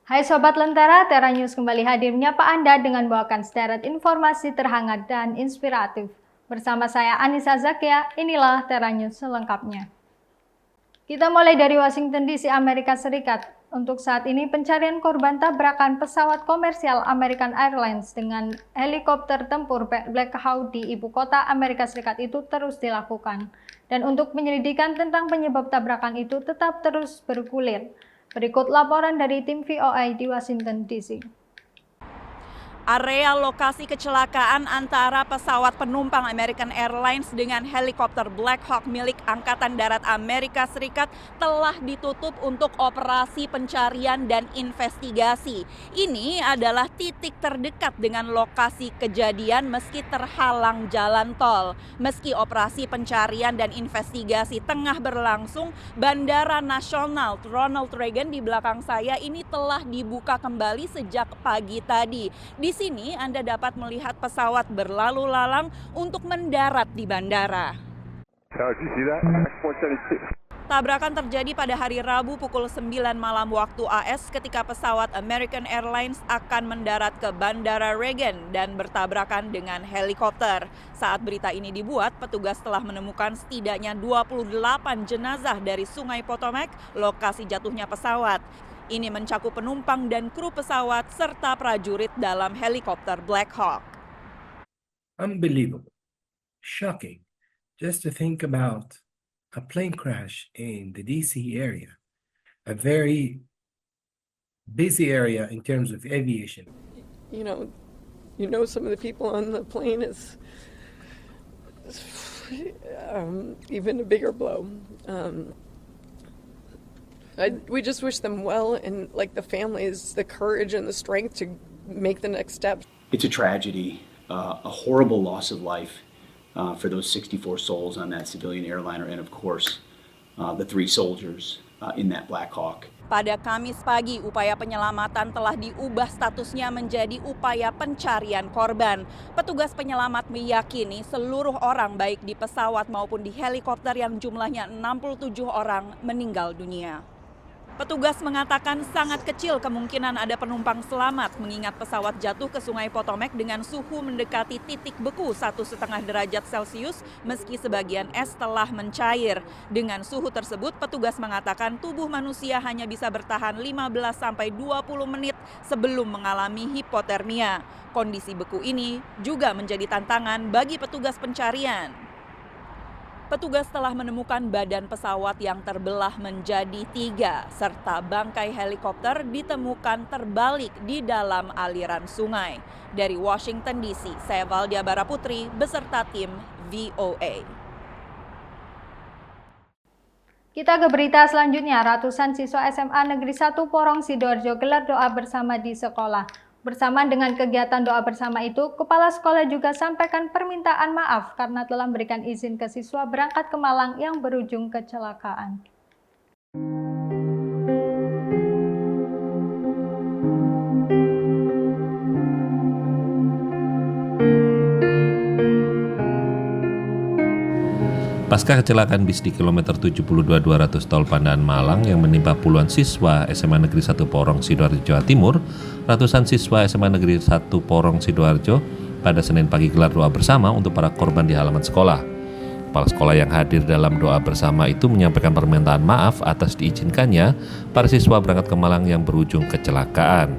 Hai Sobat Lentera, Tera News kembali hadir menyapa Anda dengan membawakan sederet informasi terhangat dan inspiratif. Bersama saya Anissa Zakia, inilah Tera News selengkapnya. Kita mulai dari Washington DC, Amerika Serikat. Untuk saat ini pencarian korban tabrakan pesawat komersial American Airlines dengan helikopter tempur Black Hawk di ibu kota Amerika Serikat itu terus dilakukan. Dan untuk penyelidikan tentang penyebab tabrakan itu tetap terus bergulir. Berikut laporan dari tim VOA di Washington DC. Area lokasi kecelakaan antara pesawat penumpang American Airlines dengan helikopter Black Hawk milik Angkatan Darat Amerika Serikat telah ditutup untuk operasi pencarian dan investigasi. Ini adalah titik terdekat dengan lokasi kejadian meski terhalang jalan tol. Meski operasi pencarian dan investigasi tengah berlangsung, Bandara Nasional Ronald Reagan di belakang saya ini telah dibuka kembali sejak pagi tadi. Di sini Anda dapat melihat pesawat berlalu lalang untuk mendarat di bandara. Tabrakan terjadi pada hari Rabu pukul 9 malam waktu AS ketika pesawat American Airlines akan mendarat ke Bandara Reagan dan bertabrakan dengan helikopter. Saat berita ini dibuat, petugas telah menemukan setidaknya 28 jenazah dari Sungai Potomac, lokasi jatuhnya pesawat. Ini mencakup penumpang dan kru pesawat serta prajurit dalam helikopter Black Hawk. Unbelievable, shocking, just to think about a plane crash in the DC area, a very busy area in terms of aviation. You know, some of the people on the plane is even a bigger blow. We just wish them well and like the families, the courage and the strength to make the next step. It's a tragedy, a horrible loss of life for those 64 souls on that civilian airliner and of course the 3 soldiers in that Black Hawk. Pada Kamis pagi, upaya penyelamatan telah diubah statusnya menjadi upaya pencarian korban. Petugas penyelamat meyakini seluruh orang baik di pesawat maupun di helikopter yang jumlahnya 67 orang meninggal dunia. Petugas mengatakan sangat kecil kemungkinan ada penumpang selamat mengingat pesawat jatuh ke Sungai Potomac dengan suhu mendekati titik beku 1,5 derajat Celcius meski sebagian es telah mencair. Dengan suhu tersebut, petugas mengatakan tubuh manusia hanya bisa bertahan 15-20 menit sebelum mengalami hipotermia. Kondisi beku ini juga menjadi tantangan bagi petugas pencarian. Petugas telah menemukan badan pesawat yang terbelah menjadi 3, serta bangkai helikopter ditemukan terbalik di dalam aliran sungai. Dari Washington DC, saya Valdia Baraputri beserta tim VOA. Kita ke berita selanjutnya, ratusan siswa SMA Negeri 1 Porong Sidoarjo gelar doa bersama di sekolah. Bersamaan dengan kegiatan doa bersama itu, Kepala Sekolah juga sampaikan permintaan maaf karena telah memberikan izin ke siswa berangkat ke Malang yang berujung kecelakaan. Pasca kecelakaan bis di kilometer 72-200 tol Pandaan Malang yang menimpa puluhan siswa SMA Negeri 1 Porong Sidoarjo, Jawa Timur, ratusan siswa SMA Negeri 1 Porong Sidoarjo pada Senin pagi gelar doa bersama untuk para korban di halaman sekolah. Kepala sekolah yang hadir dalam doa bersama itu menyampaikan permintaan maaf atas diizinkannya para siswa berangkat ke Malang yang berujung kecelakaan.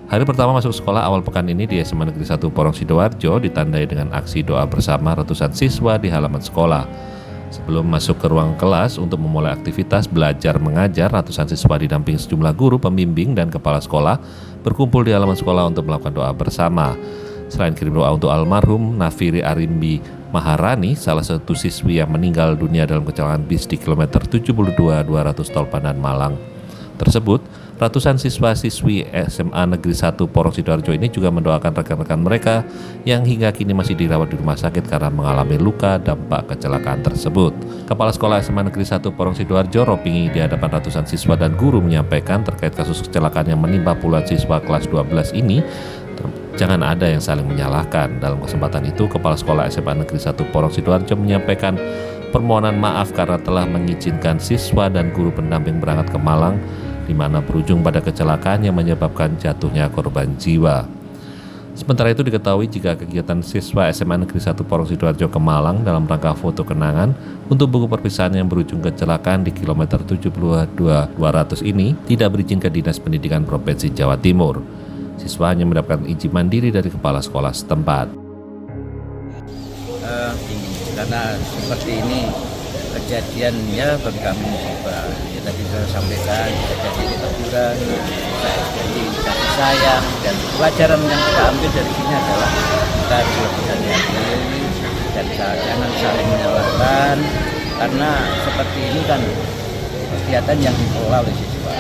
Hari pertama masuk sekolah awal pekan ini di SMA Negeri 1 Porong Sidoarjo ditandai dengan aksi doa bersama ratusan siswa di halaman sekolah. Sebelum masuk ke ruang kelas untuk memulai aktivitas belajar mengajar, ratusan siswa didampingi sejumlah guru, pembimbing, dan kepala sekolah berkumpul di halaman sekolah untuk melakukan doa bersama. Selain kirim doa untuk almarhum Nafiri Arimbi Maharani, salah satu siswi yang meninggal dunia dalam kecelakaan bis di kilometer 72-200 tol Pandaan Malang tersebut, ratusan siswa-siswi SMA Negeri 1 Porong Sidoarjo ini juga mendoakan rekan-rekan mereka yang hingga kini masih dirawat di rumah sakit karena mengalami luka dampak kecelakaan tersebut. Kepala Sekolah SMA Negeri 1 Porong Sidoarjo, Ropingi, di hadapan ratusan siswa dan guru menyampaikan terkait kasus kecelakaan yang menimpa puluhan siswa kelas 12 ini, jangan ada yang saling menyalahkan. Dalam kesempatan itu, Kepala Sekolah SMA Negeri 1 Porong Sidoarjo menyampaikan permohonan maaf karena telah mengizinkan siswa dan guru pendamping berangkat ke Malang di mana berujung pada kecelakaan yang menyebabkan jatuhnya korban jiwa. Sementara itu diketahui jika kegiatan siswa SMA Negeri 1 Porong Sidoarjo ke Malang dalam rangka foto kenangan untuk buku perpisahan yang berujung kecelakaan di kilometer 72.200 ini tidak berizin ke Dinas Pendidikan Provinsi Jawa Timur. Siswa hanya mendapatkan izin mandiri dari kepala sekolah setempat. Karena seperti ini kejadiannya bagi kami musibah. Ya, tadi saya sampaikan jadi teguran, jadi kasih sayang, dan pelajaran yang kita ambil dari sini adalah kita harus lebih hati-hati dan jangan saling menyalahkan, karena seperti ini kan kegiatan yang dikelola oleh siswa.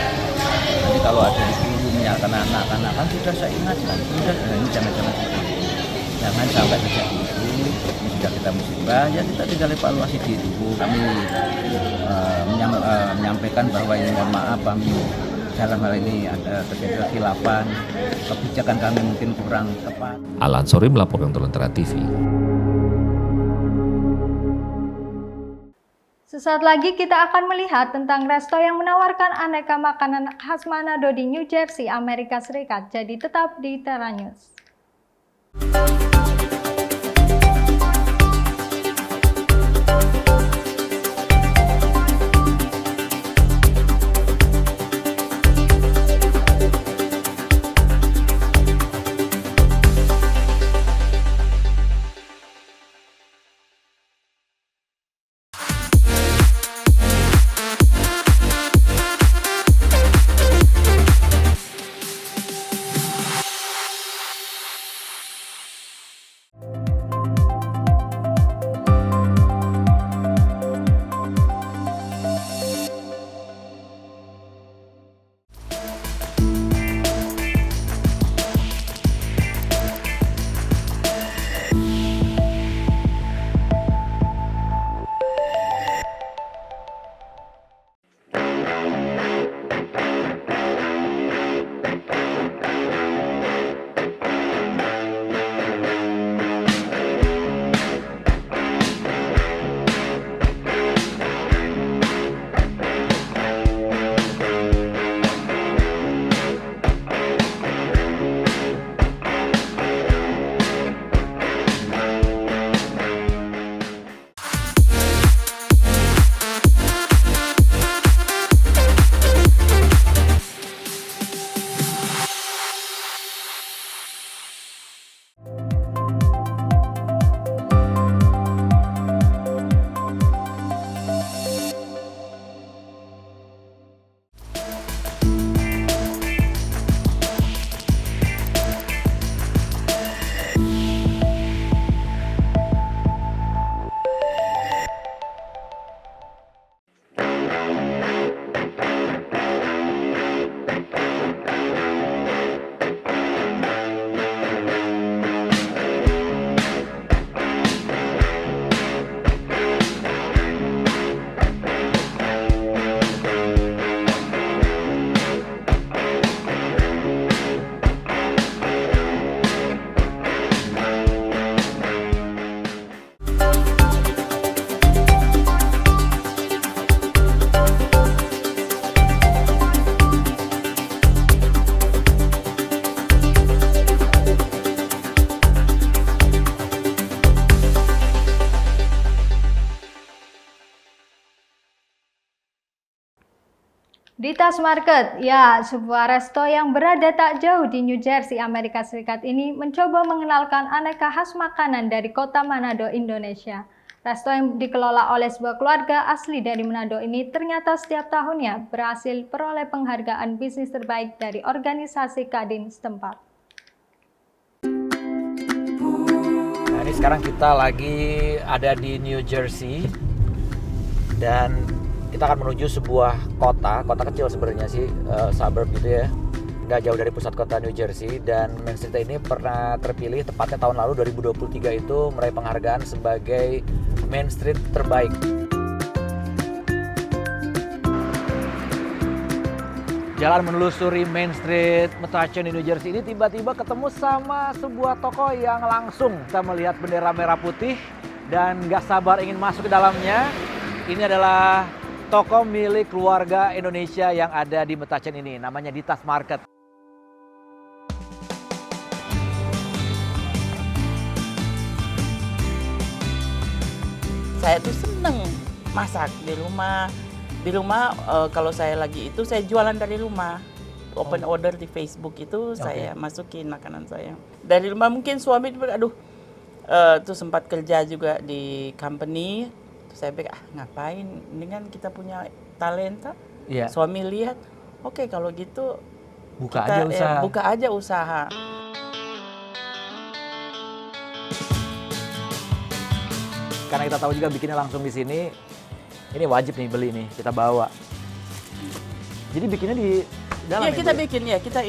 Nanti kalau ada di guru menyalahkan anak-anak kan sudah saya ingatkan, sudah ini jangan sampai terjadi itu. Ini sudah kita musibah, ya kita tinggal evaluasi diri. Kami menyampaikan bahwa ini mohon maaf kami dalam hal ini ada terjadi kekhilafan, kebijakan kami mungkin kurang tepat. Alan Sori melaporkan untuk Lentera TV. Sesaat lagi kita akan melihat tentang resto yang menawarkan aneka makanan khas Manado di New Jersey, Amerika Serikat. Jadi tetap di Tera News. Di Tas Market, ya, sebuah resto yang berada tak jauh di New Jersey, Amerika Serikat ini mencoba mengenalkan aneka khas makanan dari kota Manado, Indonesia. Resto yang dikelola oleh sebuah keluarga asli dari Manado ini ternyata setiap tahunnya berhasil peroleh penghargaan bisnis terbaik dari organisasi Kadin setempat. Nah, ini sekarang kita lagi ada di New Jersey dan kita akan menuju sebuah kota kecil sebenarnya sih, suburb gitu ya, nggak jauh dari pusat kota New Jersey. Dan Main Street ini pernah terpilih tepatnya tahun lalu 2023 itu meraih penghargaan sebagai Main Street terbaik. Jalan menelusuri Main Street Metuchen di New Jersey ini tiba-tiba ketemu sama sebuah toko yang langsung kita melihat bendera merah putih dan nggak sabar ingin masuk ke dalamnya. Ini adalah toko milik keluarga Indonesia yang ada di Mettachen ini. Namanya Ditas Market. Saya tuh seneng masak di rumah. Di rumah kalau saya lagi itu saya jualan dari rumah. Open order di Facebook itu saya masukin makanan saya. Dari rumah mungkin suami aduh tuh sempat kerja juga di company. Terus saya pikir ngapain? Mendingan kita punya talenta. Iya. Suami lihat, oke kalau gitu Buka kita, aja usaha. buka aja usaha. Karena kita tahu juga bikinnya langsung di sini. Ini wajib nih beli nih, kita bawa. Jadi bikinnya di dalam. Iya kita bikin ya, kita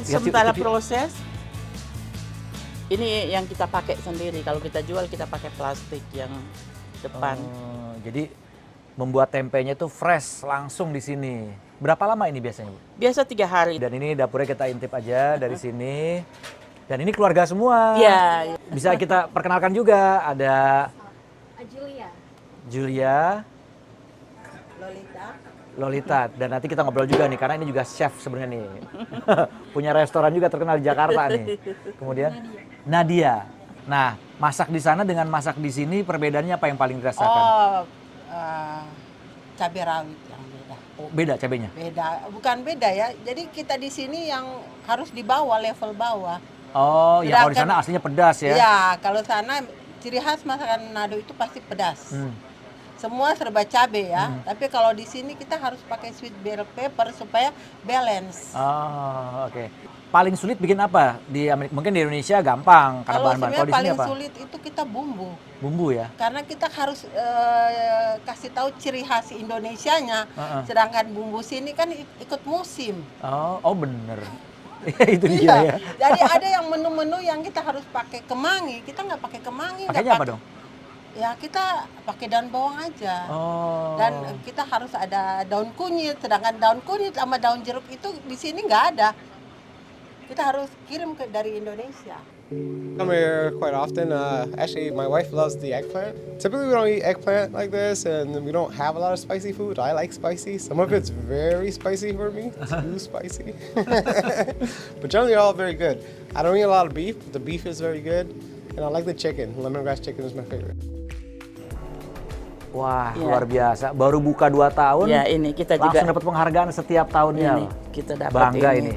sementara proses. Ini yang kita pakai sendiri. Kalau kita jual kita pakai plastik yang depan. Jadi membuat tempenya itu fresh langsung di sini. Berapa lama ini biasanya, Bu? Biasa 3 hari. Dan ini dapurnya kita intip aja dari sini. Dan ini keluarga semua. Iya. Bisa kita perkenalkan juga. Ada Julia, Lolita. Dan nanti kita ngobrol juga nih, karena ini juga chef sebenarnya nih. Punya restoran juga terkenal di Jakarta nih. Kemudian Nadia. Nah, masak di sana dengan masak di sini perbedaannya apa yang paling dirasakan? Cabai rawit yang beda. Oh, beda cabenya? Beda, bukan beda ya. Jadi kita di sini yang harus di bawah, level bawah. Oh, ya kalau di sana aslinya pedas ya? Iya, kalau sana ciri khas masakan Manado itu pasti pedas. Semua serba cabai ya. Tapi kalau di sini kita harus pakai sweet bell pepper supaya balance. Oh, oke. Paling sulit bikin apa di Amerika? Mungkin di Indonesia gampang karena Kalau bahan-bahan. Kalau di sini paling apa? sulit itu kita bumbu. Bumbu ya? Karena kita harus kasih tahu ciri khas Indonesianya. Sedangkan bumbu sini kan ikut musim. Oh bener. Itu dia ya. Jadi ada yang menu-menu yang kita harus pakai kemangi. Kita nggak pakai kemangi. Pakainya apa dong? Ya kita pakai daun bawang aja. Oh. Dan kita harus ada daun kunyit. Sedangkan daun kunyit sama daun jeruk itu di sini nggak ada. Kita harus kirim dari Indonesia. Come here quite often. Actually, my wife loves the eggplant. Typically, we don't eat eggplant like this, and we don't have a lot of spicy food. I like spicy. Some of it's very spicy for me, too spicy. But generally, all very good. I don't eat a lot of beef, but the beef is very good. And I like the chicken. Lemongrass chicken is my favorite. Wah, luar biasa. Baru buka 2 tahun, Ya ini kita langsung juga dapat penghargaan setiap tahunnya. ini kita dapat Bangga ini.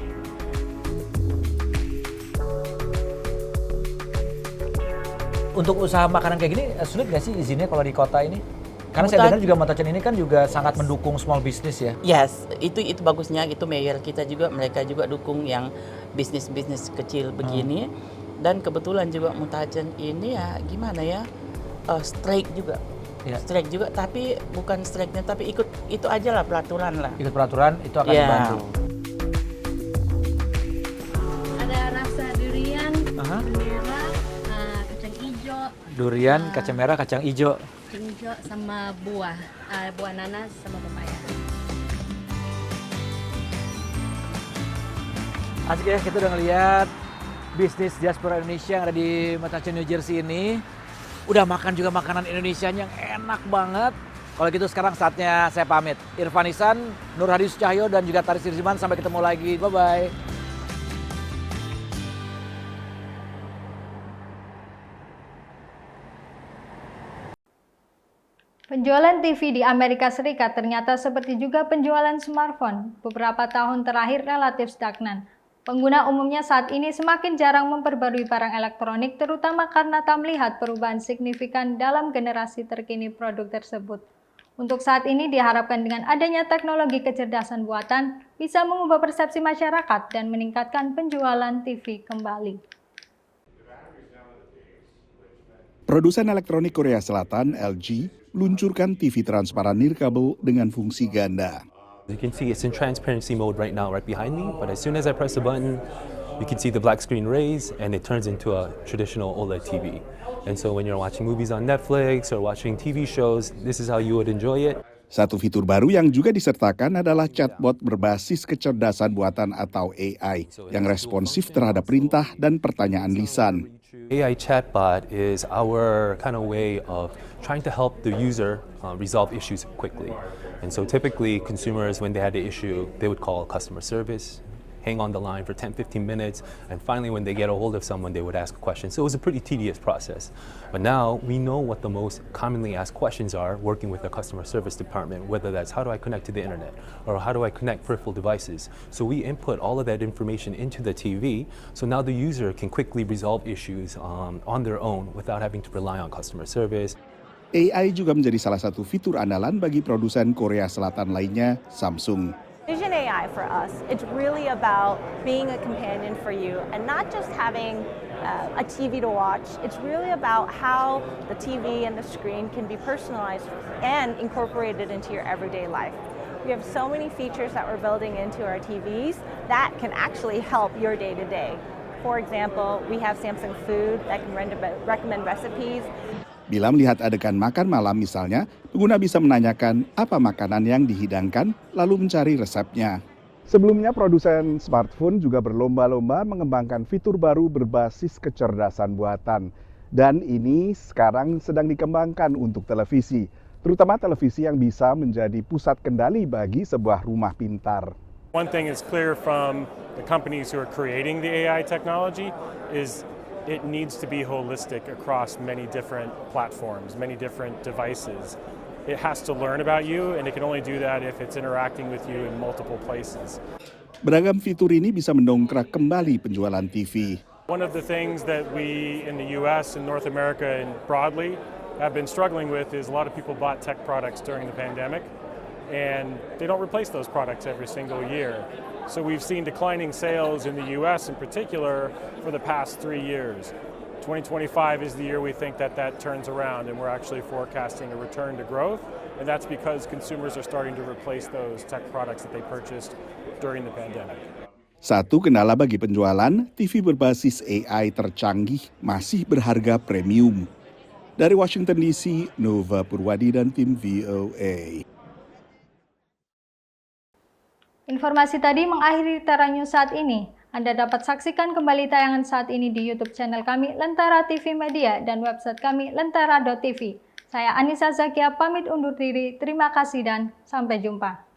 Untuk usaha makanan kayak gini sulit nggak sih izinnya kalau di kota ini? Karena saya dengar juga Mettachen ini kan juga sangat mendukung small business ya. Yes, itu bagusnya itu mayor kita juga, mereka juga dukung yang bisnis kecil begini. Dan kebetulan juga Mettachen ini ya gimana ya, strike juga. Ya. Strike juga, tapi bukan strike-nya, tapi ikut itu aja lah peraturan lah. Ikut peraturan itu akan Ya. dibantu. Ada rasa durian, merah, kacang hijau. Durian, kacang merah, kacang hijau. Kacang hijau sama buah nanas sama pepaya. Asik ya, kita udah ngeliat bisnis diaspora Indonesia yang ada di Mettachen, New Jersey ini. Udah makan juga makanan Indonesia yang enak banget. Kalau gitu sekarang saatnya saya pamit. Irfan Ihsan, Nur Hadi Sucahyo, dan juga Taris Dirziman. Sampai ketemu lagi. Bye-bye. Penjualan TV di Amerika Serikat ternyata seperti juga penjualan smartphone. Beberapa tahun terakhir relatif stagnan. Pengguna umumnya saat ini semakin jarang memperbarui barang elektronik, terutama karena tak melihat perubahan signifikan dalam generasi terkini produk tersebut. Untuk saat ini diharapkan dengan adanya teknologi kecerdasan buatan bisa mengubah persepsi masyarakat dan meningkatkan penjualan TV kembali. Produsen elektronik Korea Selatan, LG, meluncurkan TV transparan nirkabel dengan fungsi ganda. You can see it's in transparency mode right now, right behind me, but as soon as I press the button, you can see the black screen raise and it turns into a traditional OLED TV. And so when you're watching movies on Netflix or watching TV shows, this is how you would enjoy it. Satu fitur baru yang juga disertakan adalah chatbot berbasis kecerdasan buatan atau AI yang responsif terhadap perintah dan pertanyaan lisan. AI chatbot is our kind of way of trying to help the user resolve issues quickly. And so typically consumers, when they had the issue, they would call customer service, hang on the line for 10-15 minutes, and finally when they get a hold of someone, they would ask a question. So it was a pretty tedious process. But now we know what the most commonly asked questions are working with the customer service department, whether that's how do I connect to the internet, or how do I connect peripheral devices. So we input all of that information into the TV, so now the user can quickly resolve issues on their own without having to rely on customer service. AI juga menjadi salah satu fitur andalan bagi produsen Korea Selatan lainnya, Samsung. Vision AI for us, it's really about being a companion for you and not just having a TV to watch. It's really about how the TV and the screen can be personalized and incorporated into your everyday life. We have so many features that we're building into our TVs that can actually help your day-to-day. For example, we have Samsung Food that can recommend recipes. Bila melihat adegan makan malam misalnya, pengguna bisa menanyakan apa makanan yang dihidangkan, lalu mencari resepnya. Sebelumnya, produsen smartphone juga berlomba-lomba mengembangkan fitur baru berbasis kecerdasan buatan. Dan ini sekarang sedang dikembangkan untuk televisi, terutama televisi yang bisa menjadi pusat kendali bagi sebuah rumah pintar. One thing is clear from the companies who are creating the AI technology is it needs to be holistic across many different platforms, many different devices. It has to learn about you, and it can only do that if it's interacting with you in multiple places. Beragam fitur ini bisa mendongkrak kembali penjualan TV. One of the things that we in the US and North America and broadly have been struggling with is a lot of people bought tech products during the pandemic, and they don't replace those products every single year. So we've seen declining sales in the US in particular for the past 3 years. 2025 is the year we think that turns around, and we're actually forecasting a return to growth, and that's because consumers are starting to replace those tech products that they purchased during the pandemic. Satu kendala bagi penjualan, TV berbasis AI tercanggih masih berharga premium. Dari Washington DC, Nova Purwadi dan tim VOA. Informasi tadi mengakhiri Tera News saat ini. Anda dapat saksikan kembali tayangan saat ini di YouTube channel kami Lentera TV Media dan website kami lentera.tv. Saya Anissa Zakia pamit undur diri. Terima kasih dan sampai jumpa.